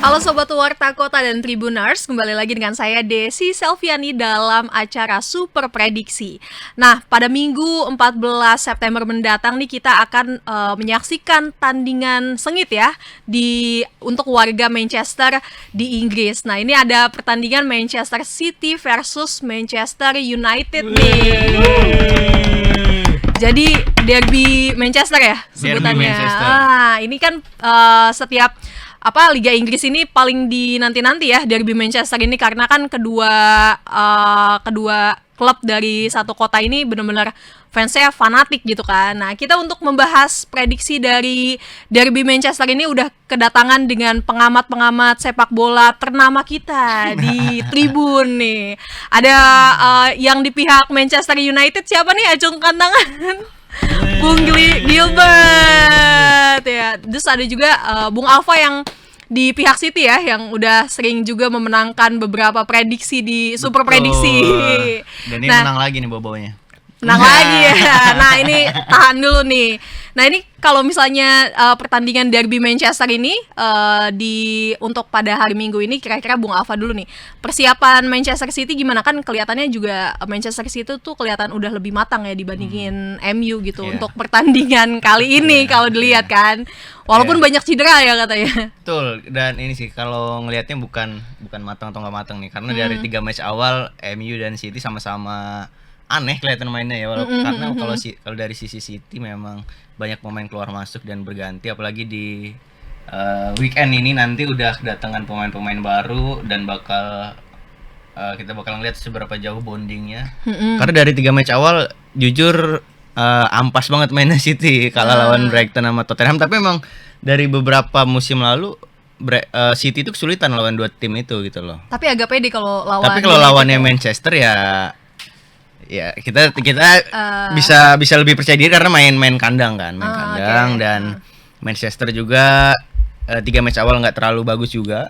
Halo Sobat Warta Kota dan Tribuners, kembali lagi dengan saya Desi Selviani dalam acara Super Prediksi. Nah, pada Minggu 14 September mendatang nih kita akan menyaksikan tandingan sengit ya untuk warga Manchester di Inggris. Nah, ini ada pertandingan Manchester City versus Manchester United nih. Jadi derby Manchester ya sebutannya. Ini kan setiap Liga Inggris ini paling dinanti-nanti ya derby Manchester ini, karena kan kedua klub dari satu kota ini benar-benar fansnya fanatik gitu kan. Nah, kita untuk membahas prediksi dari derby Manchester ini udah kedatangan dengan pengamat-pengamat sepak bola ternama kita di Tribun nih. Ada yang di pihak Manchester United, siapa nih? Acungkan tangan. Bung Gilbert ya. Terus ada juga Bung Alfa yang di pihak City ya, yang udah sering juga memenangkan beberapa prediksi di Super Prediksi. Dan ini menang lagi nih bobanya. Menang lagi ya. Nah, ini tahan dulu nih. Nah, ini kalau misalnya pertandingan derby Manchester ini untuk pada hari Minggu ini, kira-kira Bung Alfa dulu nih. Persiapan Manchester City gimana? Kan kelihatannya juga Manchester City tuh kelihatan udah lebih matang ya dibandingin MU gitu untuk pertandingan kali ini kalau dilihat kan. Walaupun banyak cedera ya katanya. Betul, dan ini sih kalau ngelihatnya bukan matang atau nggak matang nih, karena dari 3 match awal MU dan City sama-sama aneh kelihatan mainnya ya, walaupun karena kalau dari sisi City memang banyak pemain keluar masuk dan berganti, apalagi di weekend ini nanti udah kedatangan pemain-pemain baru dan kita bakal ngeliat seberapa jauh bondingnya. Karena dari 3 match awal jujur ampas banget mainnya City, kalah lawan Brighton sama Tottenham. Tapi memang dari beberapa musim lalu City itu kesulitan lawan 2 tim itu gitu loh. Tapi agak pede kalau lawan. Tapi kalau lawannya Manchester ya kita bisa lebih percaya diri karena main kandang kan, dan Manchester juga 3 match awal nggak terlalu bagus juga.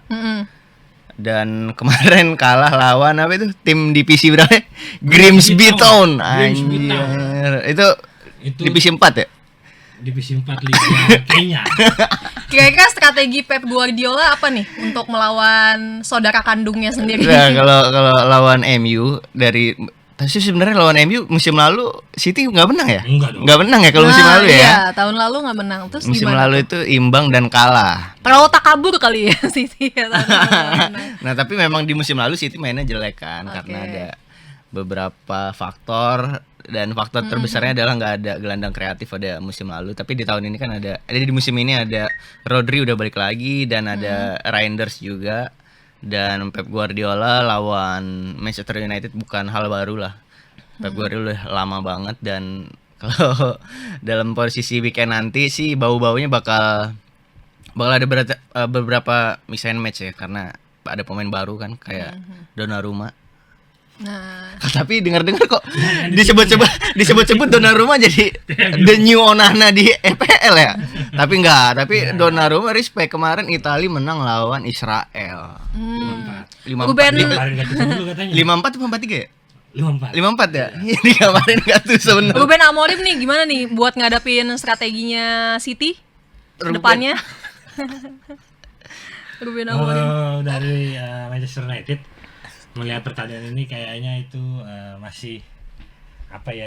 Dan kemarin kalah lawan apa itu tim divisi berapa? Grimsby Town. Itu divisi 4 ya? Divisi 4 Liga Kenya. Kira-kira strategi Pep Guardiola apa nih untuk melawan saudara kandungnya sendiri? Nah, kalau lawan MU tapi sebenarnya lawan MU musim lalu City nggak menang ya? Nggak menang ya kalau musim lalu ya? Iya, tahun lalu nggak menang. Terus musim gimana lalu itu imbang dan kalah. Terlalu takabur kali ya City ya. Nah, tapi memang di musim lalu City mainnya jelek kan, karena ada beberapa faktor, dan faktor terbesarnya adalah nggak ada gelandang kreatif pada musim lalu. Tapi di tahun ini kan di musim ini ada Rodri udah balik lagi, dan ada Reinders juga. Dan Pep Guardiola lawan Manchester United bukan hal baru lah. Pep Guardiola udah lama banget, dan kalau dalam posisi weekend nanti sih bau-baunya bakal ada beberapa mix and match ya, karena ada pemain baru kan kayak Donnarumma. Nah, Tapi dengar-dengar kok disebut-sebut Donnarumma jadi the new Onana di EPL ya. Tapi Donnarumma respect, kemarin Italia menang lawan Israel. 5-4 apa 4-3 ya? 5-4 ya? Ini kemarin Gattuso sebenarnya. Ruben Amorim nih gimana nih buat ngadapin strateginya City depannya? Ruben Amorim. Dari Manchester United melihat pertandingan ini kayaknya itu masih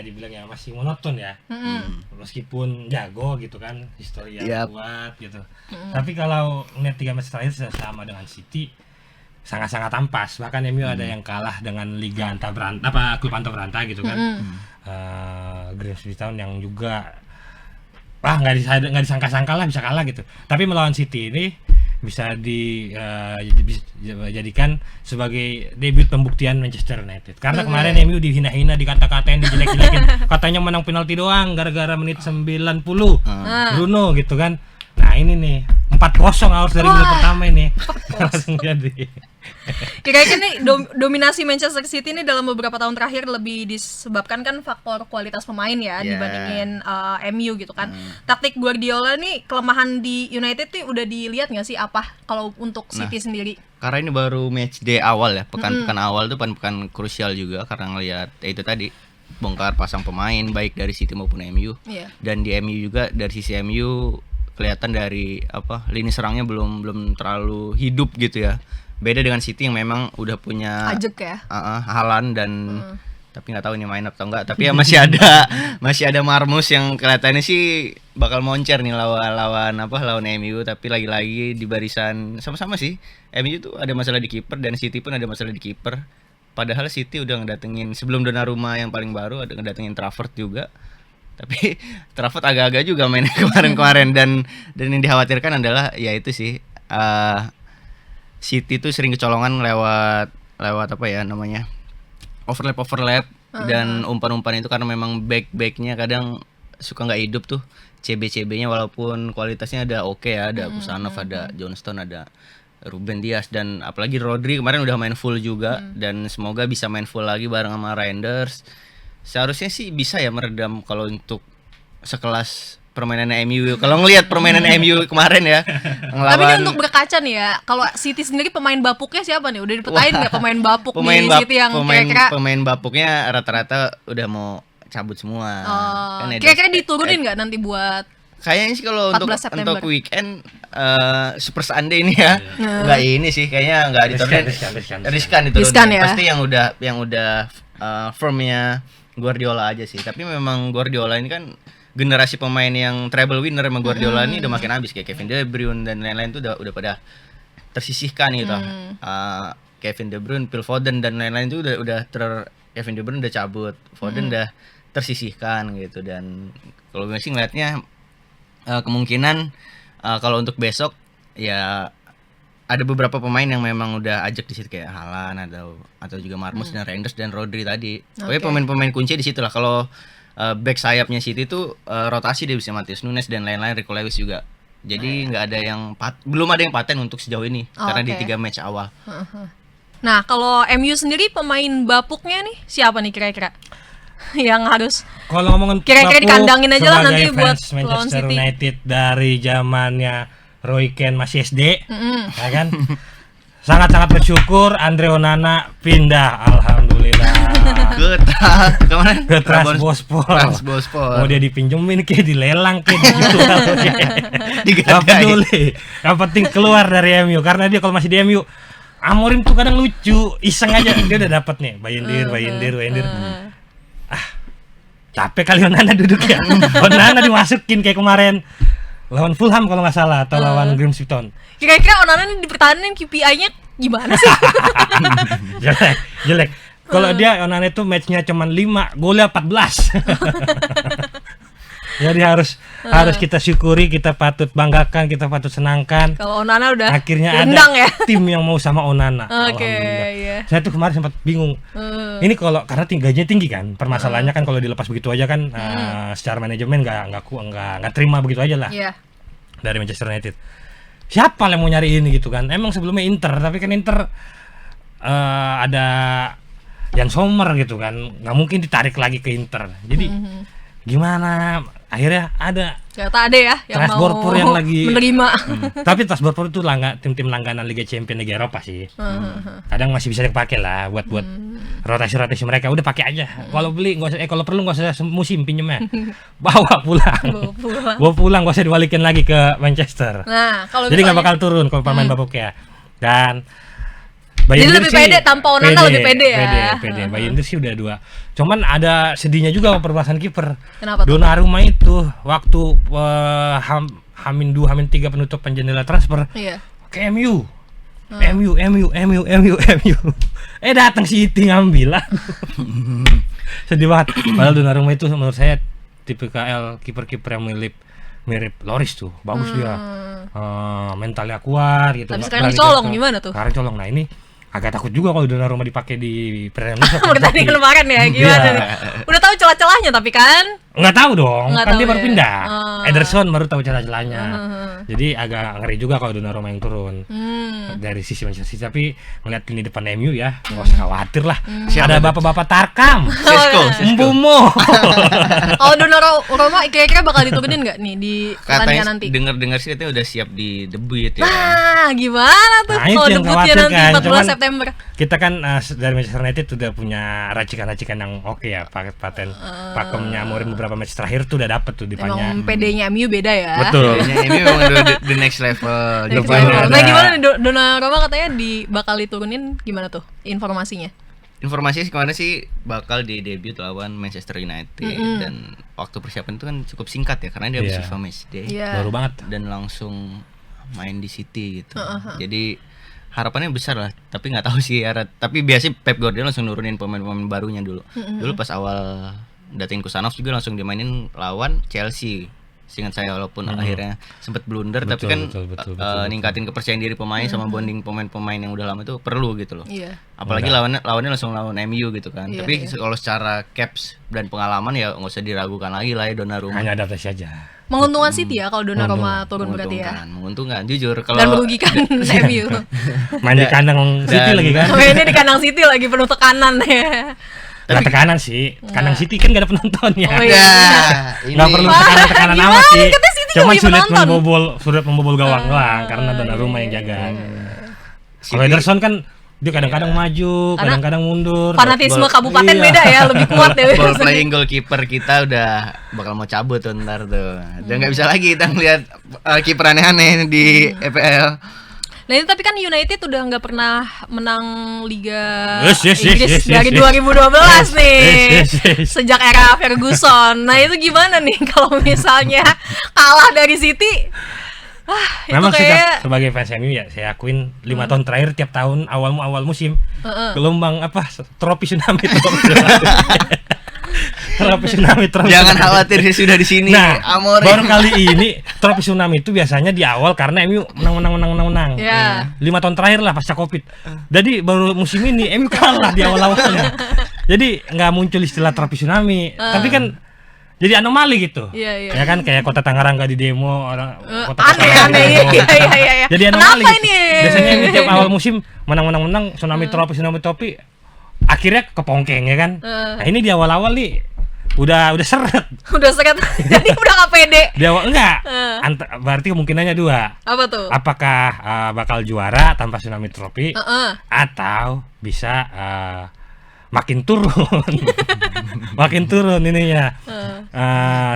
dibilang ya masih monoton ya. Meskipun jago gitu kan, histori yang kuat gitu. Tapi kalau ngeliat 3 match terakhir sama dengan City sangat-sangat ampas. Bahkan MU ada yang kalah dengan liga klub antar berantah gitu kan. Grimsby Town yang juga nggak disangka-sangka lah bisa kalah gitu. Tapi melawan City ini bisa dijadikan sebagai debut pembuktian Manchester United. Karena kemarin MU dihina-hina, dikata-katain, dijelek-jelekin. Katanya menang penalti doang gara-gara menit 90. Bruno gitu kan. Nah, ini nih 4-0 harus dari menit pertama ini. Langsung jadi. Kira-kira nih dominasi Manchester City ini dalam beberapa tahun terakhir lebih disebabkan kan faktor kualitas pemain ya dibandingin MU gitu kan. Taktik Guardiola nih kelemahan di United nih udah dilihat nggak sih apa kalau untuk City sendiri? Karena ini baru match day awal ya, pekan awal tuh pekan krusial juga, karena ngelihat itu tadi bongkar pasang pemain baik dari City maupun MU. Dan di MU juga dari sisi MU kelihatan dari lini serangnya belum terlalu hidup gitu ya. Beda dengan City yang memang udah punya Ajek ya. Haaland dan tapi nggak tahu ini main atau enggak, tapi ya masih ada Marmus yang kelihatannya sih bakal moncer nih lawan MU, tapi lagi-lagi di barisan sama-sama sih. MU tuh ada masalah di kiper dan City pun ada masalah di kiper. Padahal City udah ngedatengin sebelum Donnarumma yang paling baru ada ngedatengin Trafford juga. Tapi Trafford agak-agak juga mainnya kemarin-kemarin dan yang dikhawatirkan adalah ya itu sih City tuh sering kecolongan lewat overlap dan umpan-umpan itu karena memang back-backnya kadang suka nggak hidup tuh, CB-CB-nya walaupun kualitasnya ada ya, ada Kusanov, ada Johnston, ada Ruben Dias dan apalagi Rodri kemarin udah main full juga dan semoga bisa main full lagi bareng sama Reinders. Seharusnya sih bisa ya meredam kalau untuk sekelas permainan MU. Kalau ngelihat permainan MU kemarin ya ngelawan. Tapi ini untuk berkaca nih ya, kalau City sendiri pemain bapuknya siapa nih? Udah dipetain nggak pemain bapuk nih City yang kira-kira pemain bapuknya rata-rata udah mau cabut semua. Kan kira-kira diturunin nggak nanti buat kayaknya sih kalau untuk weekend Super Sunday ini ya nggak ini sih kayaknya nggak diturunin. Riskan diturunin. Ya? Pasti yang udah firmnya Guardiola aja sih. Tapi memang Guardiola ini kan generasi pemain yang treble winner sama Guardiola ini udah makin habis, kayak Kevin De Bruyne dan lain-lain tuh udah pada tersisihkan gitu. Kevin De Bruyne, Phil Foden dan lain-lain tuh Kevin De Bruyne udah cabut, Foden udah tersisihkan gitu. Dan kalau gue sih ngeliatnya kemungkinan kalau untuk besok ya ada beberapa pemain yang memang udah ajak di situ kayak Haaland atau juga Marmus dan Reinders dan Rodri tadi. Pokoknya pemain-pemain kunci di situ lah. Kalau back sayapnya City itu rotasi dia bisa Matheus Nunes dan lain-lain, Rico Lewis juga. Jadi nggak ada yang belum ada yang paten untuk sejauh ini karena di 3 match awal. Nah, kalau MU sendiri pemain bapuknya nih siapa nih kira-kira? Yang harus kalau ngomongin kira-kira dikandangin aja lah nanti buat lawan Manchester City. United dari zamannya Roy Keane masih SD, ya kan? Sangat-sangat bersyukur Andre Onana pindah, alhamdulillah. Ke Trabzonspor. Mau dia dipinjemin kayak dilelang kayak dijual. Gak peduli. Yang penting keluar dari MU karena dia kalau masih di MU Amorim tuh kadang lucu, iseng aja dia udah dapat nih, Bayindir. Capek kali Onana duduk ya. Onana dimasukin kayak kemarin lawan Fulham kalau nggak salah atau lawan Grimsby Town. Kira-kira Onana dipertahankan KPI-nya gimana sih? jelek. Kalau dia Onana itu match-nya cuma 5, golnya 14. Jadi harus kita syukuri, kita patut banggakan, kita patut senangkan. Kalau Onana udah akhirnya ada tim yang mau sama Onana. Alhamdulillah. Saya tuh kemarin sempat bingung. Ini kalau karena gajinya tinggi kan, permasalahannya kan kalau dilepas begitu aja kan secara manajemen nggak terima begitu aja lah. Dari Manchester United. Siapa yang mau nyari ini gitu kan? Emang sebelumnya Inter, tapi kan Inter ada Jan Sommer gitu kan, nggak mungkin ditarik lagi ke Inter. Jadi gimana? Akhirnya ada ya yang Strasbourg yang lagi menerima. Tapi Strasbourg itu tim-tim langganan Liga Champions Liga Eropa sih. Kadang masih bisa dipakai lah buat rotasi mereka. Udah pakai aja. Kalau beli kalau perlu nggak usah musim pinjemnya. Bawa pulang. Nggak usah dibalikin lagi ke Manchester. Nah, kalau jadi nggak bakal turun kalau pemain Babuknya. Dan jadi lebih pede tanpa Onana lebih pede ya. Pede. Bayindir sih udah 2. Cuman ada sedihnya juga perbahasan kiper. Kenapa tuh? Donnarumma itu waktu Hamin 2, Hamin 3 penutupan jendela transfer ke MU. MU. Datang City ngambil lah. Sedih banget. Padahal Donnarumma itu menurut saya tipe kiper-kiper yang mirip Loris tuh. Bagus dia. Mentalnya kuat gitu. Tapi sekarang dicolong gimana tuh? Sekarang colong. Nah ini agak takut juga kalau Donnarumma dipakai di Premier League. Pertandingan kemarin ya gimana nih? Udah tahu celah-celahnya tapi kan? Nggak tahu dong, kan dia baru pindah. Ederson baru tahu celah-celahnya. Jadi agak ngeri juga kalau Donnarumma yang turun dari sisi Manchester City. Tapi ngeliat ini depan MU ya, nggak usah khawatir lah. Ada bapak-bapak Tarkam, Mbumo. Oh, Kalau Donnarumma kira-kira bakal diturunin nggak nih di pertandingan nanti? Dengar-dengar sih katanya udah siap di debut ya. Nah, gimana tuh kalau debutnya nanti 14 September? September. Kita kan dari Manchester United sudah punya racikan-racikan yang oke ya, paten pakemnya Amorim beberapa match terakhir tuh udah dapet tuh dipanya. Emang PD-nya MU beda ya. Betul. Ini memang the next level. Next Depan level. ada- Nah gimana nih Donnarumma katanya bakal diturunin, gimana tuh informasinya? Informasi kemarin sih bakal di debut lawan Manchester United dan waktu persiapan itu kan cukup singkat ya karena dia habis Iya. FIFA match day Iya. Baru banget. dan langsung main di City gitu. Jadi harapannya besar lah, tapi nggak tahu sih. Tapi biasanya Pep Guardiola langsung nurunin pemain-pemain barunya dulu. Dulu pas awal datengin Kusanov juga langsung dimainin lawan Chelsea. Seingat saya walaupun akhirnya sempat blunder, tapi Betul, kan betul. ningkatin kepercayaan diri pemain sama bonding pemain-pemain yang udah lama itu perlu gitu loh. Iya. Apalagi lawannya langsung lawan MU gitu kan. Iya, Tapi kalau secara caps dan pengalaman ya nggak usah diragukan lagi lah ya Donnarumma. Hanya adaptasi aja. Menguntungkan City ya kalau Donnarumma turun berarti ya. Menguntungkan jujur kalau Dan merugikan MU. Main di kandang City lagi kan. Mainnya di kandang City lagi penuh tekanan ya. Nggak tekanan sih, kandang City kan gak ada penontonnya. Oh, iya. Ya, Nggak perlu tekanan Gimana? amat sih. Katanya City Cuma lagi sulit penonton. membobol gawang doang karena Donnarumma yang jaga. Kalau Ederson kan dia kadang-kadang maju, kadang-kadang mundur. Fanatisme kabupaten Iya. beda ya, lebih kuat ya. ball playing goalkeeper kita udah bakal mau cabut tuh ntar tuh. Udah nggak bisa lagi kita ngeliat kiper aneh-aneh di EPL. Nah ini tapi kan United udah nggak pernah menang Liga Yes, Inggris dari 2012 nih, sejak era Ferguson. Nah itu gimana nih kalau misalnya kalah dari City? Itu Memang sih kayak sebagai fans MU ya saya akuin 5 tahun terakhir tiap tahun awal musim gelombang trofi tsunami trofi tsunami. Jangan khawatir sih sudah di sini. Nah, Amorim. baru kali ini trofi tsunami itu biasanya di awal karena MU menang. Ya. 5 tahun terakhir lah pasca Covid. Jadi baru musim ini MU kalah di awal-awalnya. Jadi nggak muncul istilah trofi tsunami, tapi kan jadi anomali gitu. Iya. Ya kan kayak Kota Tangerang nggak di demo orang Kota Aneh. Iya. Jadi anomali. Kenapa Gitu. ini? Biasanya MU tiap awal musim menang tsunami trofi akhirnya kepongkeng ya kan. Nah, ini di awal-awal nih udah seret. Udah seret. Jadi udah nggak pede. Di awal enggak. Berarti kemungkinannya dua. Apa tuh? Apakah bakal juara tanpa tsunami trofi atau bisa makin turun. Makin turun ininya.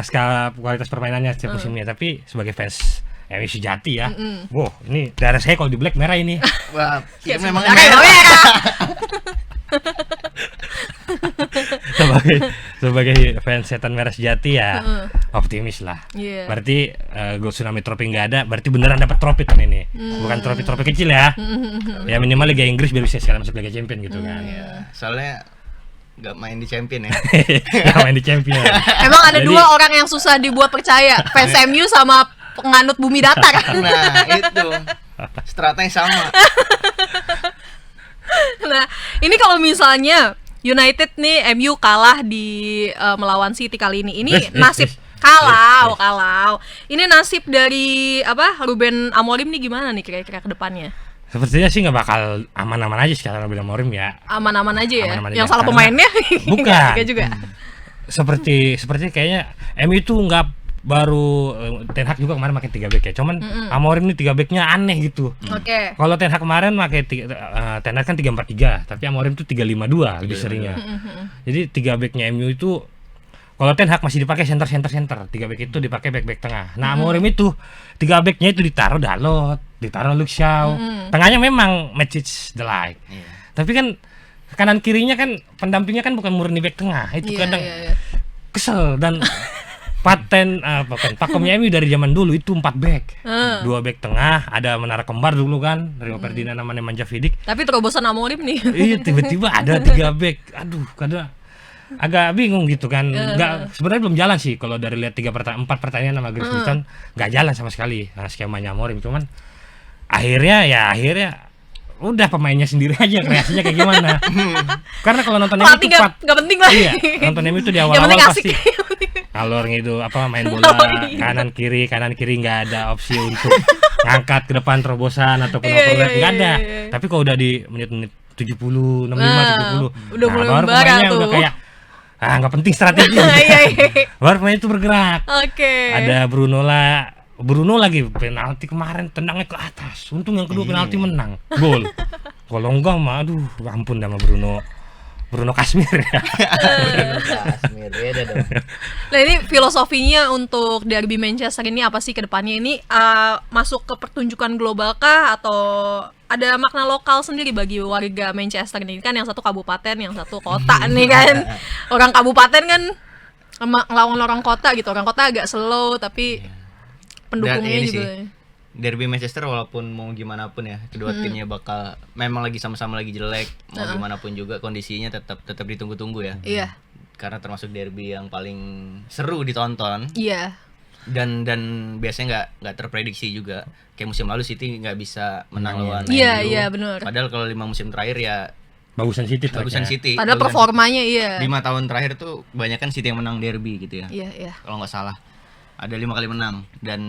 Skala kualitas permainannya setiap musimnya, tapi sebagai fans MU sejati ya. Wow, ini darah saya kalau di black merah ini. Wah, Ya, memang sebenarnya merah. sebagai fans setan merah sejati ya optimis lah. Iya. Berarti gol tsunami trofi nggak ada, berarti beneran dapat trofi tahun ini. Bukan trofi kecil ya. Ya minimal Liga Inggris biar bisa sekali masuk Liga Champion gitu kan. soalnya nggak main di champion ya. Nggak main di Champion. Emang ada Jadi- dua orang yang susah dibuat percaya, fans MU sama penganut bumi datar. Nah itu strata yang sama. Nah, ini kalau misalnya United nih MU kalah di melawan City kali ini. Ini nasib kalau ini nasib dari Ruben Amorim nih gimana nih kira-kira ke depannya? Sepertinya sih nggak bakal aman-aman aja sekarang Ruben Amorim ya. Aman-aman aja ya. Aman-aman Yang aja. salah Karena- pemainnya Bukan. nggak juga. Seperti kayaknya MU itu nggak baru Ten Hag juga kemarin pakai 3 back ya. Cuman Amorim ini 3 backnya aneh gitu. Oke. Kalau Ten Hag kemarin pakai Ten Hag kan 3-4-3, tapi Amorim itu 3-5-2 lebih seringnya. Jadi 3 backnya MU itu kalau Ten Hag masih dipakai center, 3 back itu dipakai back tengah. Nah, Amorim itu 3 backnya itu ditaruh Dalot, ditaruh Luke Shaw. Tengahnya memang Matic the like. Iya. Tapi kan kanan kirinya kan pendampingnya kan bukan murni back tengah. Itu Iya, kadang iya. kesel dan pakemnya MU dari zaman dulu itu 4 back. 2 back tengah, ada menara kembar dulu kan, Rio Ferdinand sama Nemanja Vidic. Tapi terobosan Amorim nih. Iya, tiba-tiba ada 3 back. Aduh, kadang agak bingung gitu kan. Enggak, sebenarnya belum jalan sih kalau dari lihat 4 pertandingan sama Grace Wilson enggak jalan sama sekali skemanya Amorim. Cuman akhirnya udah pemainnya sendiri aja kreasinya kayak gimana. Karena kalau nonton MU Pelatih itu nggak penting lah. iya, nonton MU itu di Yang awal-awal penting asik. pasti alur gitu main bola Oh, iya. kanan kiri nggak ada opsi untuk ngangkat ke depan terobosan ataupun Iya, overlap iya, nggak ada. iya. Tapi kalau udah di menit-menit 70, 65, Nah, 70 udah mulai baru membara pemainnya tuh. udah kayak nggak penting strategi. Iya. Baru pemain itu bergerak. Oke. Ada Bruno lagi penalti kemarin tendangnya ke atas. Untung yang kedua penalti menang. Gol. Kalau enggak mah aduh ampun sama Bruno Kasmir ya. Kasmir beda dong. Nah ini filosofinya untuk derby Manchester ini apa sih ke depannya? Ini masuk ke pertunjukan global kah atau ada makna lokal sendiri bagi warga Manchester ini? Kan yang satu kabupaten, yang satu kota nih kan. Orang kabupaten kan ngelawan orang kota gitu. Orang kota agak slow tapi pendukungnya juga. Derby Manchester walaupun mau gimana pun ya kedua timnya bakal memang lagi sama-sama lagi jelek, mau gimana pun juga kondisinya tetap ditunggu-tunggu ya. Iya. Karena termasuk derby yang paling seru ditonton. Iya. Dan biasanya nggak terprediksi juga. Kayak musim lalu City nggak bisa menang lawan MU. Iya benar. Padahal kalau 5 musim terakhir ya Bagusan City. Padahal performanya iya. 5 tahun terakhir tuh kebanyakan City yang menang derby gitu ya. Iya. Kalau nggak salah. Ada 5 kali menang dan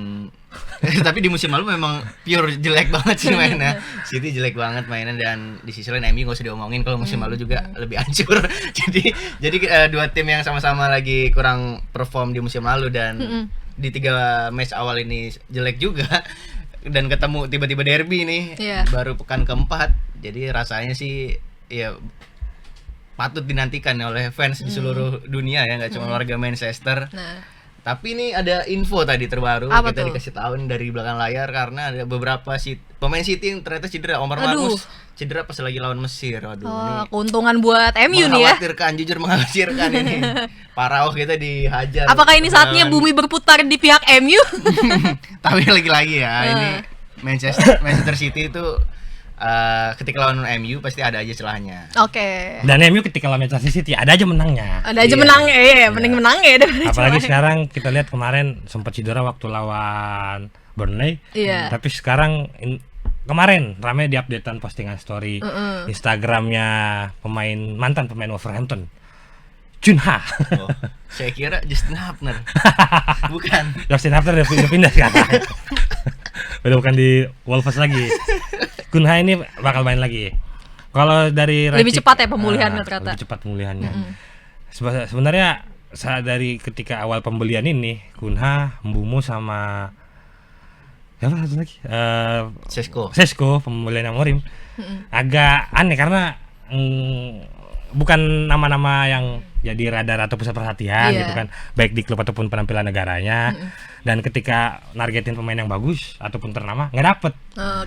tapi di musim lalu memang pure jelek banget sih mainnya. City jelek banget mainnya dan di sisi lain MU nggak usah diomongin kalau musim lalu juga lebih hancur. jadi dua tim yang sama-sama lagi kurang perform di musim lalu dan di 3 match awal ini jelek juga dan ketemu tiba-tiba derby nih baru pekan keempat. Jadi rasanya sih ya patut dinantikan oleh fans di seluruh dunia ya, nggak cuma warga Manchester. Tapi ini ada info tadi terbaru kita dikasih tahu dari belakang layar karena ada beberapa pemain City yang ternyata cedera. Omar Marmoush cedera pas lagi lawan Mesir. Waduh, ini keuntungan buat MU nih ya. Jujur mengkhawatirkan ini. Paraoh kita dihajar. Apakah ini saatnya bumi berputar di pihak MU? Tapi lagi-lagi ya, ini Manchester City itu ketika lawan MU pasti ada aja celahnya. Oke. Dan MU ketika lawan Manchester City ada aja menangnya. Ada aja menangnya, mending menangnya daripada apalagi sekarang kita lihat kemarin sempat cedera waktu lawan Burnley. Tapi sekarang kemarin ramai di updatean postingan story Instagramnya mantan pemain Wolverhampton, Cunha. Saya kira Justin Hapner. Bukan. Justin Hapner udah pindah sekarang. Udah bukan di Wolves lagi. Cunha ini bakal main lagi. Kalau dari lebih cepat ya pemulihannya ternyata. Lebih cepat pemulihannya. Sebenarnya dari ketika awal pembelian ini Cunha, Mbeumo sama siapa satu lagi? Sesko pembelian Amorim. Agak aneh karena bukan nama-nama yang jadi radar atau pusat perhatian gitu kan, baik di klub ataupun penampilan negaranya. Dan ketika nargetin pemain yang bagus ataupun ternama nggak dapet.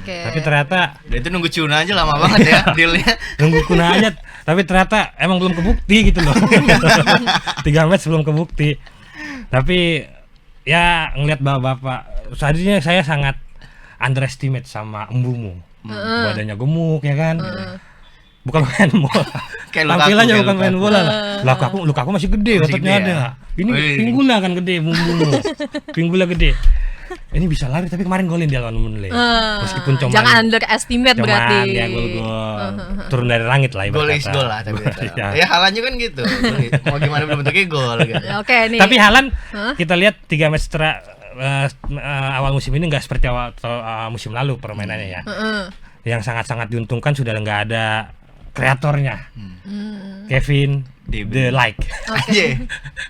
Tapi ternyata dia itu nunggu Cunha aja lama banget ya dealnya. Nunggu Cunha aja, tapi ternyata emang belum kebukti gitu loh. 3 match belum kebukti. Tapi ya ngelihat bapak seharusnya saya sangat underestimate sama Mbeumo. Badannya gemuk ya kan. Bukan main bola. Tampilannya bukan main bola lah. Lukaku masih gede, ototnya ada. Ini pinggulnya kan gede, Mbeumo. Pinggulnya gede. Ini bisa lari tapi kemarin golin dia lawan Burnley. Meskipun cuma jangan underestimate berarti. Ya gol turun dari langit lah ibaratnya. Gol lah tapi. Ya Haaland kan gitu. Mau gimana belum bentuknya gol gitu. Oke nih. Tapi Haaland kita lihat 3 match awal musim ini enggak seperti awal musim lalu permainannya ya. Yang sangat-sangat diuntungkan sudah enggak ada kreatornya. Kevin De Like.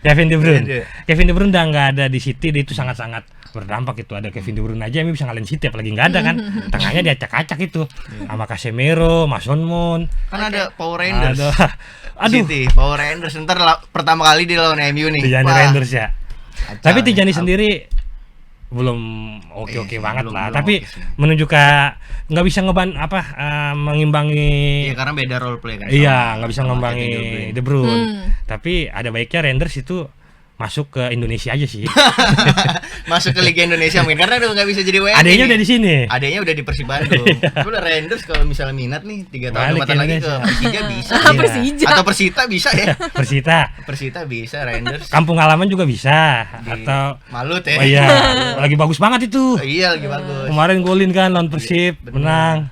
Kevin De Bruyne udah nggak ada di City, dia itu sangat-sangat berdampak itu. Ada Kevin De Bruyne aja yang bisa ngalahin City, apalagi nggak ada kan. Tengahnya diacak-acak itu sama Casemiro, Mason Mount. Kan ada Power Rangers. City, Power Rangers ntar pertama kali di lawan MU nih. Tijani Rangers ya. Tapi Tijani sendiri belum oke banget lah, tapi menunjukkan nggak bisa mengimbangi. Iya karena beda role play kan. Iya nggak bisa mengimbangi De Bruyne. Tapi ada baiknya Rangers itu masuk ke Indonesia aja sih. Masuk ke Liga Indonesia mungkin karena udah nggak bisa jadi WNI. Adanya udah di sini. Adanya udah di Persib Bandung. Udah Rangers kalau misalnya minat nih 3 tahun 4 tahun lagi ke Persija bisa. Persija. Atau Persita bisa ya. Persita bisa, Rangers. Kampung halaman juga bisa. Atau Malut ya. Oh iya, lagi bagus banget itu. Iya lagi bagus. Kemarin golin kan lawan Persib, menang.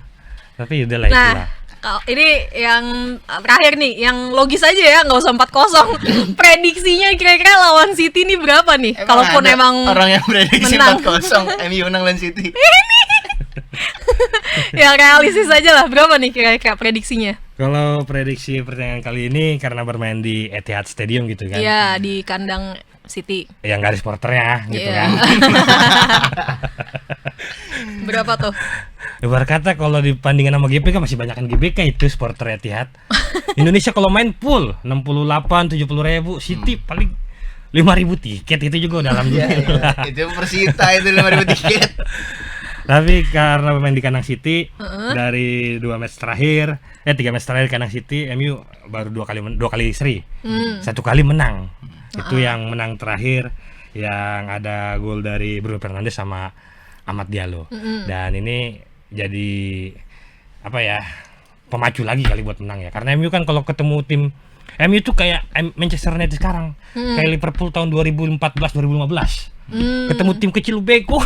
Tapi udah lah itulah. Ini yang terakhir nih, yang logis aja ya, nggak usah 4-0. Prediksinya kira-kira lawan City ini berapa nih? Kalaupun emang orang yang prediksi 4-0 MU menang lawan City. Ya realistis aja lah, berapa nih kira-kira prediksinya? Kalau prediksi pertandingan kali ini karena bermain di Etihad Stadium gitu kan? Iya, di kandang City. Yang nggak ada supporternya gitu kan? Berapa tuh? Ibarat kata kalau dibandingkan sama GBK masih banyakan GBK itu supporter Etihad. Indonesia kalau main full 68-70 ribu, City paling 5.000 tiket itu juga udah alhamdulillah. Itu Persita itu 5.000 tiket. Tapi karena main di kandang City dari 3 match terakhir kandang City, MU baru 2 kali seri. 1 kali menang. Itu yang menang terakhir yang ada gol dari Bruno Fernandes sama Amad Diallo. Dan ini jadi apa ya? Pemacu lagi kali buat menang ya. Karena MU kan kalau ketemu tim MU itu kayak Manchester United sekarang. Kayak Liverpool tahun 2014-2015. Ketemu tim kecil beko.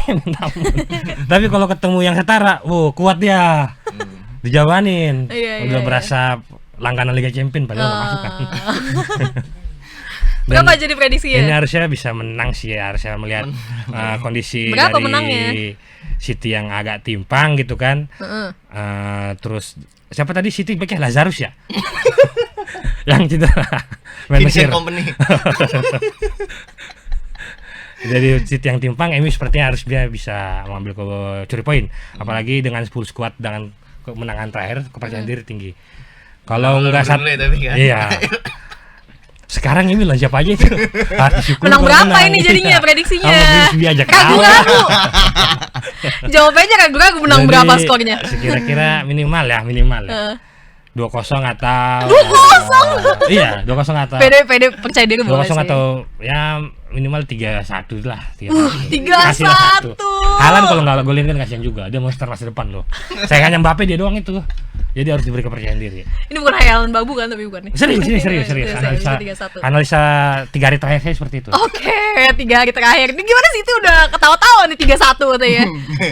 Tapi kalau ketemu yang setara, kuat dia. Dijawanin. Udah berasa langganan Liga Champions padahal nggak masuk kan. Berapa jadi prediksinya? Ini harusnya bisa menang sih ya, harusnya melihat kondisi berapa dari menangnya? City yang agak timpang gitu kan. Terus siapa tadi City backnya Lazarus ya? Yang cedera. Vincent Kompany. Jadi City yang timpang, MU sepertinya harus bisa mengambil curi poin. Apalagi dengan 10 squad dengan kemenangan terakhir, kepercayaan diri tinggi. Kalau enggak kan? Iya. Sekarang ini lah siapa aja itu. Menang berapa ini jadinya prediksinya? Ragu-ragu. Jawabannya ragu-ragu menang berapa skornya? Kira-kira minimal ya. 2-0 atau 2-0. Iya, 2-0 atau Pede percaya diri boleh 2-0 sih. atau ya minimal 3-1 lah. 3-1. Haaland kalau nggak golin kan kasihan juga. Dia monster masa depan loh. Saya hanya Mbappe dia doang itu. Jadi harus diberi kepercayaan diri. Ini bukan hayalan babu kan, tapi bukan nih. Serius. Analisa 3 hari terakhir saya seperti itu. Oke, 3 hari terakhir. Ini gimana sih itu udah ketawa-tawa nih 3-1 katanya.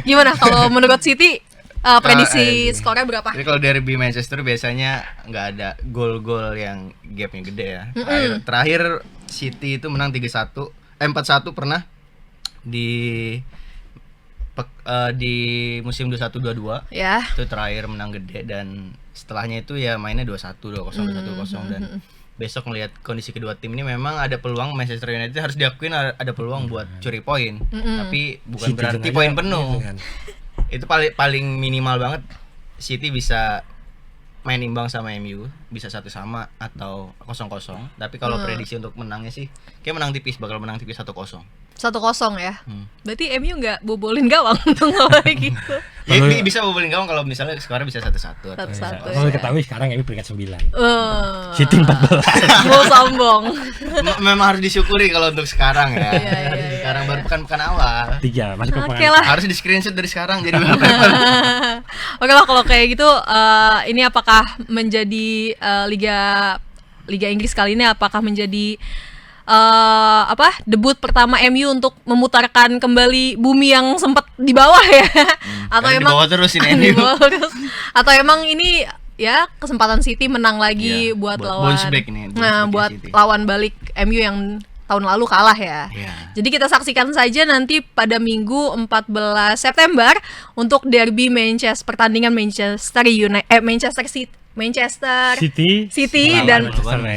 Gimana kalau menurut City prediksi skornya berapa? Jadi kalau derby Manchester biasanya nggak ada gol-gol yang gapnya gede ya. Terakhir City itu menang 4-1 pernah di musim 21-22. Ya. Itu terakhir menang gede dan setelahnya itu ya mainnya 2-1, 2-0, 2-1 dan besok melihat kondisi kedua tim ini memang ada peluang Manchester United harus diakuin ada peluang buat curi poin. Tapi bukan City berarti poin penuh. Itu paling minimal banget City bisa main imbang sama MU, bisa 1-1 atau 0-0. Tapi kalau prediksi untuk menangnya sih kayak bakal menang tipis 1-0. 1-0 ya. Berarti MU nggak bobolin gawang dong kalau kayak gitu. Ya, bisa bobolin gawang kalau misalnya skornya bisa 1-1 atau 1-1. Kalau diketahui sekarang MU peringkat 9. City 14. Mau sombong. Memang harus disyukuri kalau untuk sekarang ya. Sekarang baru pekan awal. 3 masuk ke Oke lah. Harus di screenshot dari sekarang jadi Oke lah kalau kayak gitu ini apakah menjadi Liga Inggris kali ini apakah menjadi debut pertama MU untuk memutarkan kembali bumi yang sempat di bawah ya? Atau emang di bawah terus ini MU. Atau emang ini ya kesempatan City menang lagi buat lawan bounce back nih, buat City. lawan balik MU yang tahun lalu kalah ya. Jadi kita saksikan saja nanti pada Minggu 14 September untuk derby pertandingan Manchester City dan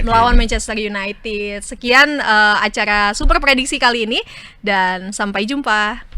melawan Manchester United. Sekian acara Super Prediksi kali ini dan sampai jumpa.